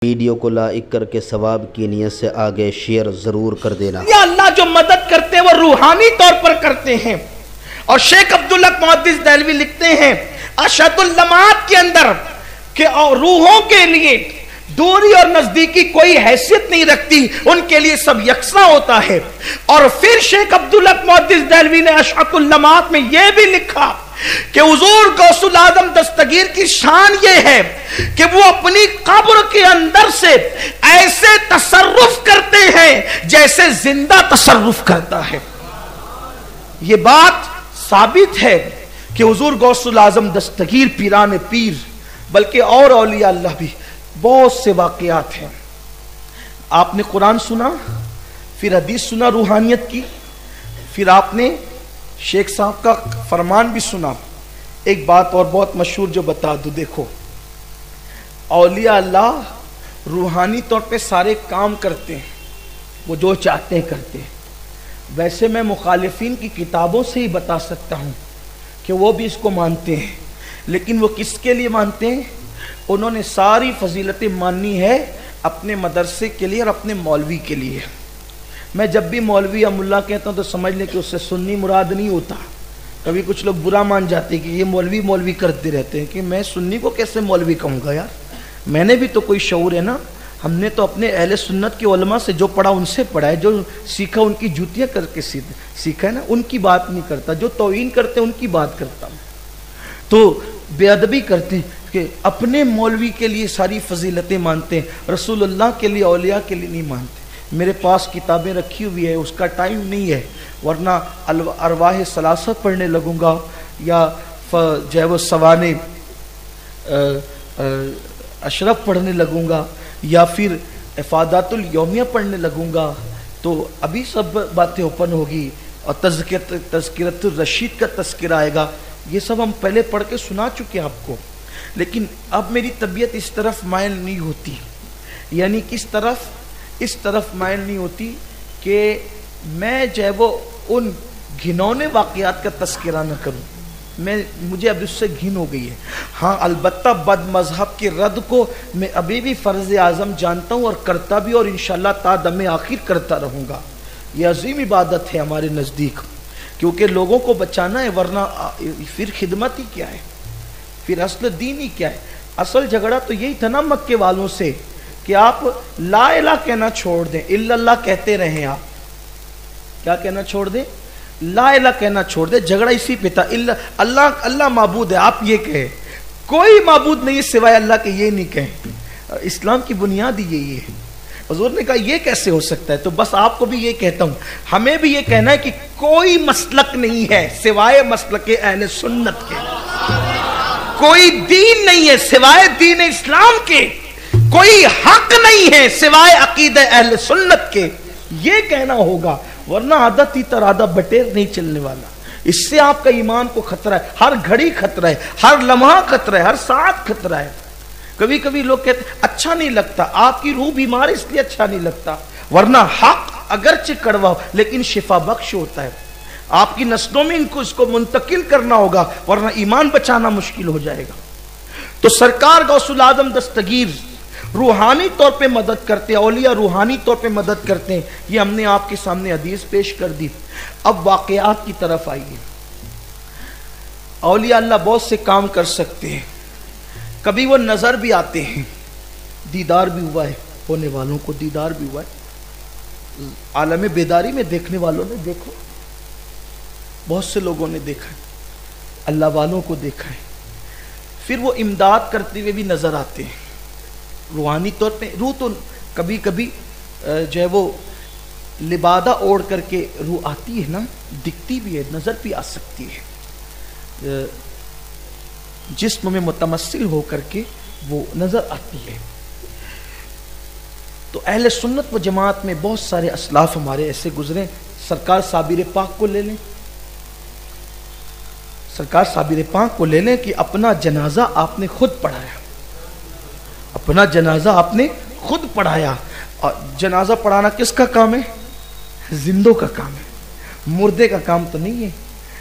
Video को like करके सवाब की नियत से आगे शेयर जरूर कर देना। या अल्लाह जो मदद करते हैं वो रूहानी तौर पर करते हैं। और शेख अब्दुल हक मुहद्दिस देहलवी लिखते हैं अशदुल लमात के अंदर कि रूहों के लिए दूरी और नजदीकी कोई हैसियत नहीं रखती, उनके लिए सब यकसा होता है। और फिर शेख अब्दुल हक मुहद्दिस देहलवी ने अशदुल लमात में यह भी लिखा कि हुजूर गौसुल आजम दस्तगीर की शान यह है कि वो अपनी कब्र के अंदर से ऐसे तसर्रुफ करते हैं जैसे जिंदा तसर्रुफ करता है। ये बात साबित है कि हुजूर गौसुल आजम दस्तगीर पीरान पीर बल्कि और औलिया अल्लाह भी बहुत से वाकयात हैं। आपने कुरान सुना, फिर हदीस सुना रूहानियत की, फिर आपने शेख साहब का फरमान भी सुना। एक बात और बहुत मशहूर जो बता दूं, देखो औलिया अल्लाह रूहानी तौर पे सारे काम करते हैं, वो जो चाहते हैं करते हैं। वैसे मैं मुखालिफिन की किताबों से ही बता सकता हूं कि वो भी इसको मानते हैं, लेकिन वो किसके लिए मानते हैं? उन्होंने सारी फजीलतें माननी है अपने मदरसे के लिए और अपने मौलवी के लिए। मैं जब भी मौलवी या मुल्ला कहता हूँ तो समझ लें कि उससे सुन्नी मुराद नहीं होता। कभी कुछ लोग बुरा मान जाते हैं कि ये मौलवी मौलवी करते रहते हैं, कि मैं सुन्नी को कैसे मौलवी कहूँगा यार, मैंने भी तो कोई शऊर है ना। हमने तो अपने अहले सुन्नत के उलमा से जो पढ़ा उनसे पढ़ा है, जो सीखा उनकी जूतियाँ करके सीखा है ना, उनकी बात नहीं करता। जो तौहीन करते हैं उनकी बात करता हूँ। तो बेअदबी करते हैं कि अपने मौलवी के लिए सारी फजीलतें मानते हैं, रसूलुल्लाह के लिए औलिया के लिए नहीं मानते। मेरे पास किताबें रखी हुई है, उसका टाइम नहीं है, वरना अरवाह सलासा पढ़ने लगूंगा या जो है वो सवाने अशरफ पढ़ने लगूंगा या फिर इफादातुल यौमिया पढ़ने लगूंगा, तो अभी सब बातें ओपन होगी और तज़किरतुर रशीद का तज़किरा आएगा। ये सब हम पहले पढ़ के सुना चुके हैं आपको, लेकिन अब मेरी तबीयत इस तरफ मायल नहीं होती। यानी किस तरफ? इस तरफ मायल नहीं होती कि मैं जो है वो उन घिनौने वाक़यात का तज़किरा न करूं। मुझे अब उससे घिन हो गई है। हाँ, अलबत्ता बद मजहब के रद्द को मैं अभी भी फ़र्ज़ आज़म जानता हूँ और करता भी, और इंशाअल्लाह ता दमे आखिर करता रहूँगा। यह अजीम इबादत है हमारे नज़दीक, क्योंकि लोगों को बचाना है, वरना फिर खिदमत ही क्या है, फिर असल दीन ही क्या है। असल झगड़ा तो यही था ना मक्के वालों से कि आप ला इलाहा कहना छोड़ दें, इल्लल्लाह कहते रहें। आप क्या कहना छोड़ दें? ला इलाहा कहना छोड़ दें। झगड़ा इसी पे था। अल्लाह अल्लाह माबूद है, आप ये कहें। कोई माबूद नहीं है सिवाय अल्लाह के, ये नहीं कहें। इस्लाम की बुनियाद ही यही है। हुजूर ने कहा ये कैसे हो सकता है? तो बस आपको भी ये कहता हूं, हमें भी ये कहना है कि कोई मसलक नहीं है सिवाय मसलक अहले सुन्नत के, कोई दीन नहीं है सिवाय दीन इस्लाम के, कोई हक नहीं है सिवाय अकीदा अहले सुन्नत के। ये कहना होगा, वरना आदत ही तरादा बटेर नहीं चलने वाला। इससे आपका ईमान को खतरा है, हर घड़ी खतरा है, हर लम्हा खतरा है, हर साथ खतरा है। कभी कभी लोग कहते अच्छा नहीं लगता, आपकी रूह बीमार इसलिए अच्छा नहीं लगता, वरना हक अगरचे कड़वा हो लेकिन शिफा बख्श होता है। आपकी नस्लों में इनको इसको मुंतकिल करना होगा, वरना ईमान बचाना मुश्किल हो जाएगा। तो सरकार गौसुल आजम दस्तगीर रूहानी तौर पे मदद करते हैं, औलिया रूहानी तौर पे मदद करते हैं। ये हमने आपके सामने हदीस पेश कर दी। अब वाकयात की तरफ आइए। औलिया अल्लाह बहुत से काम कर सकते हैं, कभी वो नजर भी आते हैं, दीदार भी हुआ है, होने वालों को दीदार भी हुआ है। आलम बेदारी में देखने वालों ने देखो, बहुत से लोगों ने देखा है, अल्लाह वालों को देखा है। फिर वो इमदाद करते हुए भी नजर आते हैं रूहानी तौर पे। रूह तो कभी कभी जो है वो लिबादा ओढ़ करके रूह आती है ना, दिखती भी है, नजर भी आ सकती है, जिस्म में मुतमस्सिल होकर के वो नजर आती है। तो अहले सुन्नत व जमात में बहुत सारे असलाफ हमारे ऐसे गुजरे। सरकार साबिर पाक को ले लें, सरकार साबिर पाक को ले लें कि अपना जनाजा आपने खुद पढ़ाया, अपना जनाजा आपने खुद पढ़ाया। और जनाजा पढ़ाना किसका काम है? जिंदों का काम है, मुर्दे का काम तो नहीं है।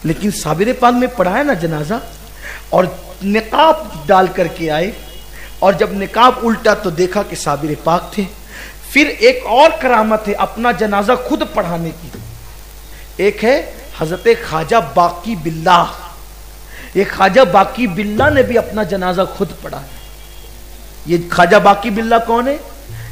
लेकिन साबिर पाक में पढ़ाया ना जनाजा, और निकाब डाल करके आए और जब निकाब उल्टा तो देखा कि साबिर पाक थे। फिर एक और करामत है अपना जनाजा खुद पढ़ाने की। एक है हजरत ख्वाजा बाकी बिल्लाह, ये ख्वाजा बाकी बिल्लाह ने भी अपना जनाजा खुद पढ़ा है। ये ख्वाजा बाकी बिल्लाह कौन है?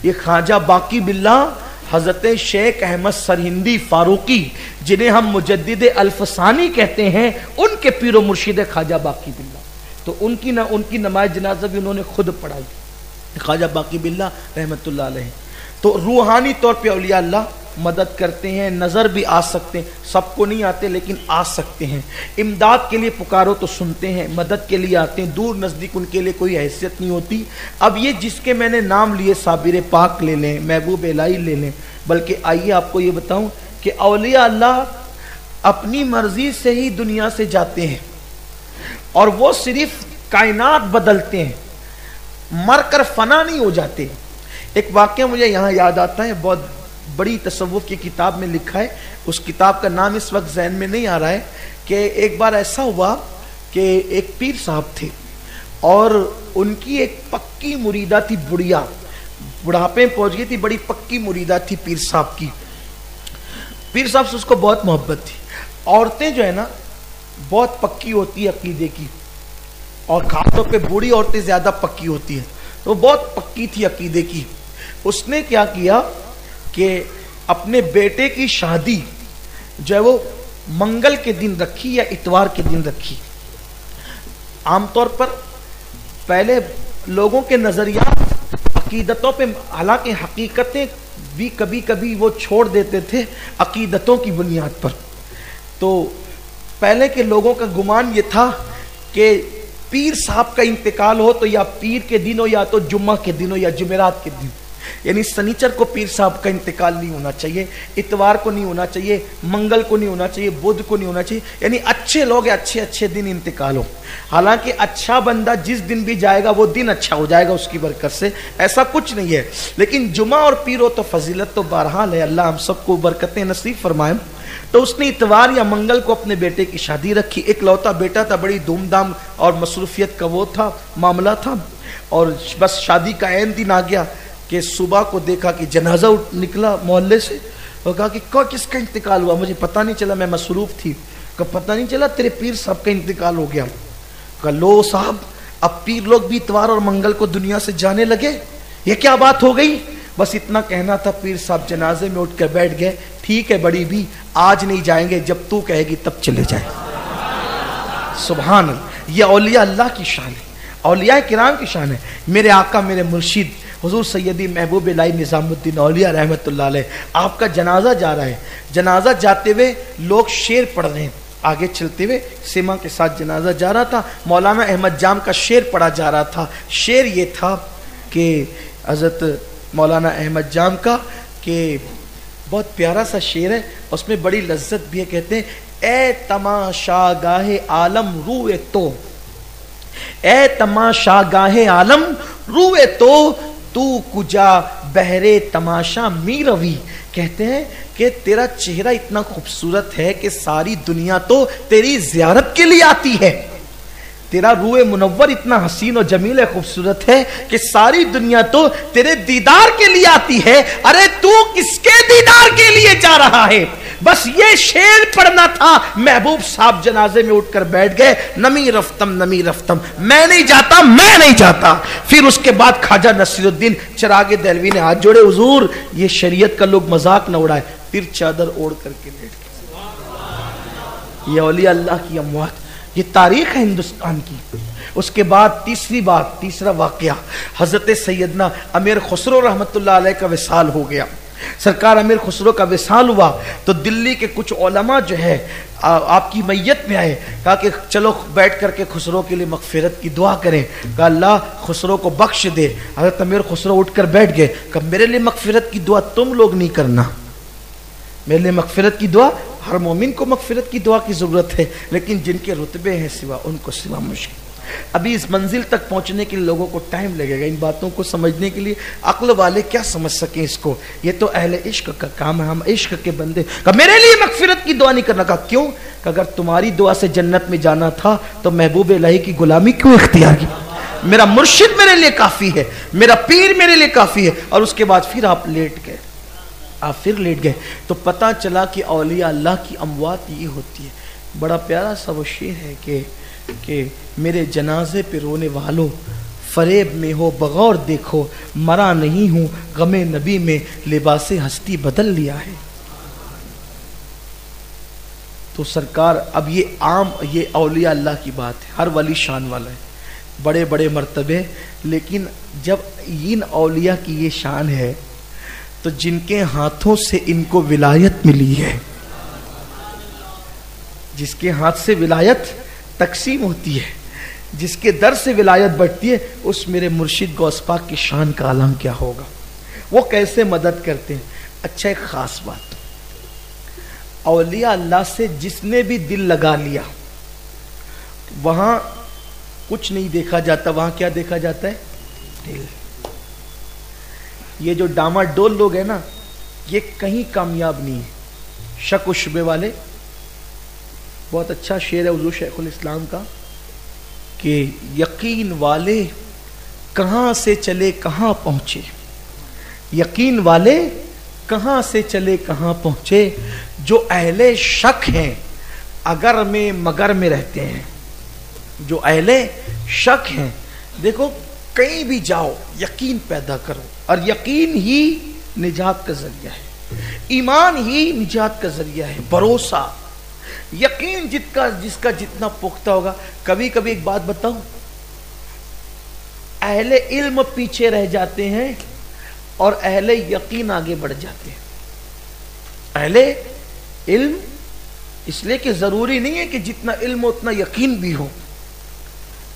ये ख्वाजा बाकी बिल्लाह हजरत शेख अहमद सरहिंदी फारूकी, जिन्हें हम मुजद्दिद अल्फसानी कहते हैं, उनके पीरो मुर्शिद ख्वाजा बाकी बिल्लाह। तो उनकी नमाज जनाजा भी उन्होंने खुद पढ़ाई, ख्वाजा बाकी बिल्लाह रहमतुल्लाह अलैह। तो रूहानी तौर पे औलिया अल्लाह मदद करते हैं, नज़र भी आ सकते हैं, सबको नहीं आते लेकिन आ सकते हैं। इमदाद के लिए पुकारो तो सुनते हैं, मदद के लिए आते हैं, दूर नज़दीक उनके लिए कोई हैसियत नहीं होती। अब ये जिसके मैंने नाम लिए, साबिर पाक ले लें, महबूब इलाही ले लें, बल्कि आइए आपको ये बताऊं कि औलिया अल्लाह अपनी मर्जी से ही दुनिया से जाते हैं और वो सिर्फ कायनात बदलते हैं, मरकर फना नहीं हो जाते। एक वाक्य मुझे यहाँ याद आता है, बहुत बड़ी तसव्वुफ की किताब में लिखा है, उस किताब का नाम इस वक्त ज़हन में नहीं आ रहा है, कि एक बार ऐसा हुआ कि एक पीर साहब थे और उनकी एक पक्की मुरीदा थी, बुढ़िया, बुढ़ापे में पहुंच गई थी, बड़ी पक्की मुरीदा थी पीर साहब की। पीर साहब से उसको बहुत मोहब्बत थी। औरतें जो है ना बहुत पक्की होती है अकीदे की, और खासतौर पे बूढ़ी औरतें ज्यादा पक्की होती हैं, तो बहुत पक्की थी अकीदे की। उसने क्या किया कि अपने बेटे की शादी जो है वो मंगल के दिन रखी या इतवार के दिन रखी। आमतौर पर पहले लोगों के नजरियात अकीदतों पे, हालांकि हकीकतें भी कभी कभी वो छोड़ देते थे अकीदतों की बुनियाद पर। तो पहले के लोगों का गुमान ये था कि पीर साहब का इंतकाल हो तो या पीर के दिन हो या तो जुम्मा के दिन हो या जुमेरात के दिन, यानी शनिचर को पीर साहब का इंतकाल नहीं होना चाहिए, इतवार को नहीं होना चाहिए, मंगल को नहीं होना चाहिए, बुध को नहीं होना चाहिए, यानी अच्छे लोग अच्छे अच्छे दिन इंतकाल हो। हालांकि अच्छा बंदा जिस दिन भी जाएगा वो दिन अच्छा हो जाएगा उसकी बरकत से, ऐसा कुछ नहीं है। लेकिन जुमा और पीर हो तो फजीलत तो बहरहाल है, अल्लाह हम सबको बरकतें नसीब फरमाए। तो उसने इतवार या मंगल को अपने बेटे की शादी रखी। एक लौता बेटा था, बड़ी धूमधाम और मसरूफियत का वो था, मामला था। और बस शादी का ऐन दिन आ गया कि सुबह को देखा कि जनाजा निकला मोहल्ले से, और कहा कि किसका इंतकाल हुआ? मुझे पता नहीं चला, मैं मसरूफ थी। कहा पता नहीं चला, तेरे पीर साहब का इंतकाल हो गया। कहा लो साहब, अब पीर लोग भी इतवार और मंगल को दुनिया से जाने लगे, ये क्या बात हो गई? बस इतना कहना था। पीर साहब जनाजे में उठ कर बैठ गए, ठीक है बड़ी भी, आज नहीं जाएंगे, जब तू कहेगी तब चले जाए। सुभान अल्लाह, ये औलिया अल्लाह की शान है, औलिया किराम की शान है। मेरे आका मेरे मुर्शिद हुजूर सैयदी महबूब इलाही निज़ामुद्दीन औलिया रहमतुल्लाह अलैह, आपका जनाजा जा रहा है। जनाजा जाते हुए लोग शेर पढ़ रहे हैं, आगे चलते हुए सीमा के साथ जनाजा जा रहा था, मौलाना अहमद जाम का शेर पढ़ा जा रहा था। शेर ये था कि हज़रत मौलाना अहमद जाम का, कि बहुत प्यारा सा शेर है, उसमें बड़ी लज्जत भी है। कहते हैं, ए तमाशा गाहे आलम रूए तो, ए तमाशा गाहे आलम रूए तो, तू कुजा बहरे तमाशा मीरवी। कहते हैं कि तेरा चेहरा इतना खूबसूरत है कि सारी दुनिया तो तेरी जियारत के लिए आती है। तेरा रूए मुनव्वर इतना हसीन और जमील खूबसूरत है कि सारी दुनिया तो तेरे दीदार के लिए आती है। अरे तू किसके दीदार के लिए जा रहा है? बस ये शेर पढ़ना था। महबूब साहब जनाजे में उठकर बैठ गए, नमी रफ्तम, मैं नहीं जाता, मैं नहीं जाता। फिर उसके बाद ख्वाजा नसीरुद्दीन चिरागे दहलवी ने हाथ जोड़े, हुजूर ये शरीयत का लोग मजाक न उड़ाए। फिर चादर ओढ़ करके लेट गए। ये औलिया अल्लाह की अमवात, ये तारीख है हिंदुस्तान की। उसके बाद तीसरा वाकया, हजरत सैयदना अमीर खुसरो रहमतुल्लाह अलैह का विसाल हो गया। सरकार अमीर खुसरो का विसाल हुआ तो दिल्ली के कुछ उलमा जो है आपकी मैयत में आए, कहा कि चलो बैठ करके खुसरो के लिए मगफिरत की दुआ करें। कहा अल्लाह खुसरो को बख्श दे। हजरत अमीर खुसरो उठकर बैठ गए, कहा मेरे लिए मगफिरत की दुआ तुम लोग नहीं करना, मेरे लिए मगफिरत की दुआ, हर मोमिन को मगफिरत की दुआ की जरूरत है, लेकिन जिनके रुतबे हैं सिवा उनको सिवा मुश्किल। अभी इस मंजिल तक पहुंचने के लिए लोगों को टाइम लगेगा, इन बातों को समझने के लिए। अक्ल वाले क्या समझ सकें इसको, ये तो अहले इश्क का काम है, हम इश्क के बंदे। कहा मेरे लिए मगफिरत की दुआ नहीं करना। कहा क्यों? अगर तुम्हारी दुआ से जन्नत में जाना था तो महबूब इलाही की गुलामी क्यों इख्तियार की? मेरा मुर्शिद मेरे लिए काफी है, मेरा पीर मेरे लिए काफी है। और उसके बाद फिर आप लेट गए, आप फिर लेट गए। तो पता चला कि औलिया अल्लाह की अमवात ये होती है। बड़ा प्यारा सा वो शेर है कि मेरे जनाजे पे रोने वालों, फरेब में हो बगौर देखो, मरा नहीं हूं गमे नबी में, लिबासे हस्ती बदल लिया है। तो सरकार, अब ये आम, ये औलिया अल्लाह की बात है, हर वली शान वाला है, बड़े बड़े मर्तबे। लेकिन जब इन औलिया की ये शान है तो जिनके हाथों से इनको विलायत मिली है, जिसके हाथ से विलायत तकसीम होती है, जिसके दर से विलायत बढ़ती है, उस मेरे मुर्शिद गौस पाक की शान का आलम क्या होगा। वो कैसे मदद करते हैं। अच्छा, एक खास बात, औलिया अल्लाह से जिसने भी दिल लगा लिया, वहां कुछ नहीं देखा जाता, वहां क्या देखा जाता है? दिल। ये जो डामाडोल लोग हैं ना, ये कहीं कामयाब नहीं है। शक व शुबे वाले, बहुत अच्छा शेर है हुजूर शेखुल इस्लाम का कि यकीन वाले कहां से चले कहां पहुंचे, यकीन वाले कहां से चले कहां पहुंचे, जो अहले शक हैं अगर में मगर में रहते हैं, जो अहले शक हैं। देखो, कहीं भी जाओ यकीन पैदा करो, और यकीन ही निजात का जरिया है, ईमान ही निजात का जरिया है। भरोसा, यकीन जिसका जितना पुख्ता होगा। कभी कभी एक बात बताऊं, अहले इल्म पीछे रह जाते हैं और अहले यकीन आगे बढ़ जाते हैं। अहले इल्म इसलिए कि जरूरी नहीं है कि जितना इल्म उतना यकीन भी हो।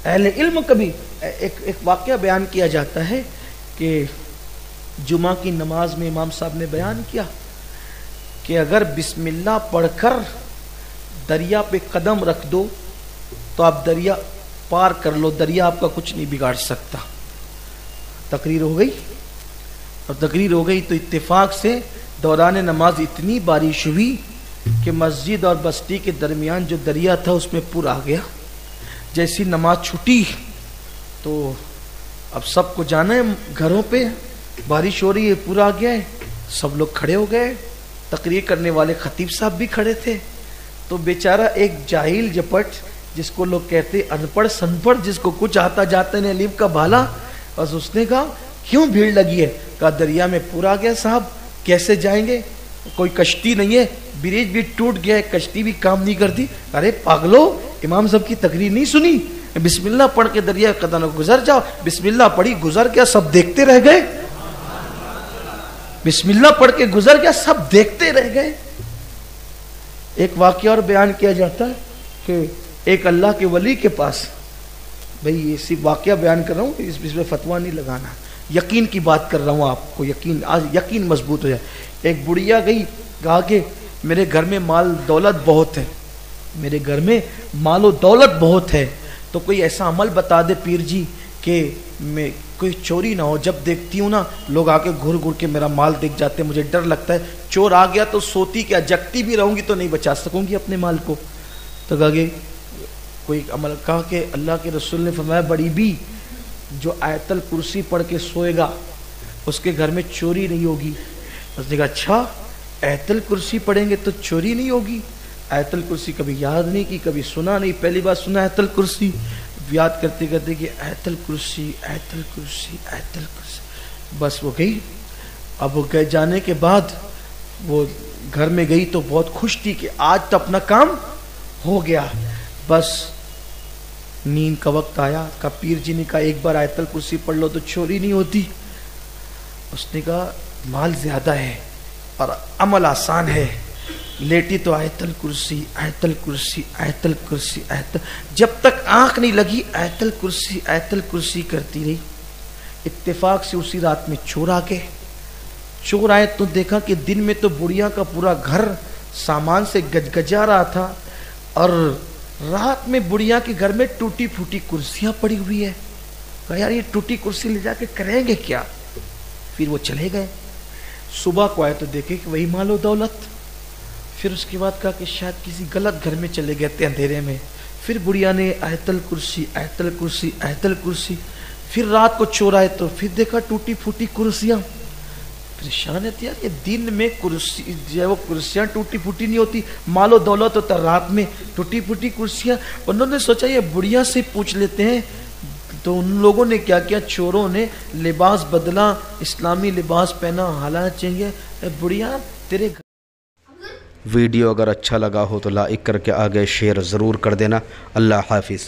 अहले इल्म कभी एक वाकया बयान किया जाता है कि जुमा की नमाज में इमाम साहब ने बयान किया कि अगर बिस्मिल्लाह पढ़कर दरिया पे कदम रख दो तो आप दरिया पार कर लो, दरिया आपका कुछ नहीं बिगाड़ सकता। तकरीर हो गई, और तकरीर हो गई तो इत्तेफाक से दौरान नमाज इतनी बारिश हुई कि मस्जिद और बस्ती के दरमियान जो दरिया था उसमें पूर आ गया। जैसी नमाज छूटी तो अब सबको जाना है, घरों पे बारिश हो रही है, पूरा आ गया है, सब लोग खड़े हो गए। तकरीर करने वाले खतीब साहब भी खड़े थे। तो बेचारा एक जाहिल जपट, जिसको लोग कहते अनपढ़ सनपढ़, जिसको कुछ आता जाता नहीं, अलीफ का भाला, बस उसने कहा क्यों भीड़ लगी है? कहा दरिया में पूरा आ गया साहब, कैसे जाएंगे, कोई कश्ती नहीं है, ब्रिज भी टूट गया है, कश्ती भी काम नहीं करती। अरे पागलो, इमाम साहब की तकरीर नहीं सुनी? बिस्मिल्लाह पढ़ के दरिया कदम गुजर जाओ। बिस्मिल्लाह पढ़ी, गुजर गया, सब देखते रह गए। बिस्मिल्लाह पढ़ के गुजर गया, सब देखते रह गए। एक वाकया और बयान किया जाता है कि एक अल्लाह के वली के पास, भाई ये सिर्फ वाकया बयान कर रहा हूँ, इसमें फतवा नहीं लगाना, यकीन की बात कर रहा हूँ आपको, यकीन आज यकीन मजबूत हो जाए। एक बुढ़िया गई, कहा कि मेरे घर में माल दौलत बहुत है, मेरे घर में मालो दौलत बहुत है, तो कोई ऐसा अमल बता दे पीर जी कि मैं कोई चोरी ना हो। जब देखती हूँ ना लोग आके घुर घुर के मेरा माल देख जाते हैं, मुझे डर लगता है चोर आ गया तो सोती क्या, जगती भी रहूंगी तो नहीं बचा सकूंगी अपने माल को। तो कहा कोई अमल, कहा कि अल्लाह के रसूल ने फरमाया बड़ी भी जो आयतल कुर्सी पढ़ के सोएगा उसके घर में चोरी नहीं होगी। उसने कहा अच्छा, आयतल कुर्सी पढ़ेंगे तो चोरी नहीं होगी? आयतल कुर्सी कभी याद नहीं की, कभी सुना नहीं, पहली बार सुना आयतल कुर्सी। याद करते करते कि आयतल कुर्सी, आयतल कुर्सी, आयतल कुर्सी, बस वो गई। अब वो गए, जाने के बाद वो घर में गई तो बहुत खुश थी कि आज तो अपना काम हो गया। बस नींद का वक्त आया, का पीर जी ने कहा एक बार आयतल कुर्सी पढ़ लो तो चोरी नहीं होती। उसने कहा माल ज्यादा है और अमल आसान है, लेटी तो आयतल कुर्सी, आयतल कुर्सी, आयतल कुर्सी, आयतल, जब तक आंख नहीं लगी आयतल कुर्सी करती रही। इत्तेफाक से उसी रात में चोर आ गए। चोर आए तो देखा कि दिन में तो बुढ़िया का पूरा घर सामान से गजगजा रहा था, और रात में बुढ़िया के घर में टूटी फूटी कुर्सियां पड़ी हुई है। कहा यार ये टूटी कुर्सी ले जाके करेंगे क्या? फिर वो चले गए। सुबह को आए तो देखे कि वही मालो दौलत। फिर उसके बाद कहा कि शायद किसी गलत घर में चले गए थे अंधेरे में। फिर बुढ़िया ने आयतल कुर्सी आयतल कुर्सी आयतल कुर्सी, फिर रात को चोर आए तो फिर देखा टूटी फूटी कुर्सियां। परेशान है यार, ये दिन में कुर्सी जो है वो कुर्सियां टूटी फूटी नहीं होती, मालो दौलत होता रात में टूटी फूटी कुर्सियां। उन्होंने सोचा ये बुढ़िया से पूछ लेते हैं। तो उन लोगों ने क्या किया, चोरों ने लिबास बदला, इस्लामी लिबास पहना, हालात चाहिए बुढ़िया तेरे। वीडियो अगर अच्छा लगा हो तो लाइक करके आगे शेयर ज़रूर कर देना। अल्लाह हाफिज़।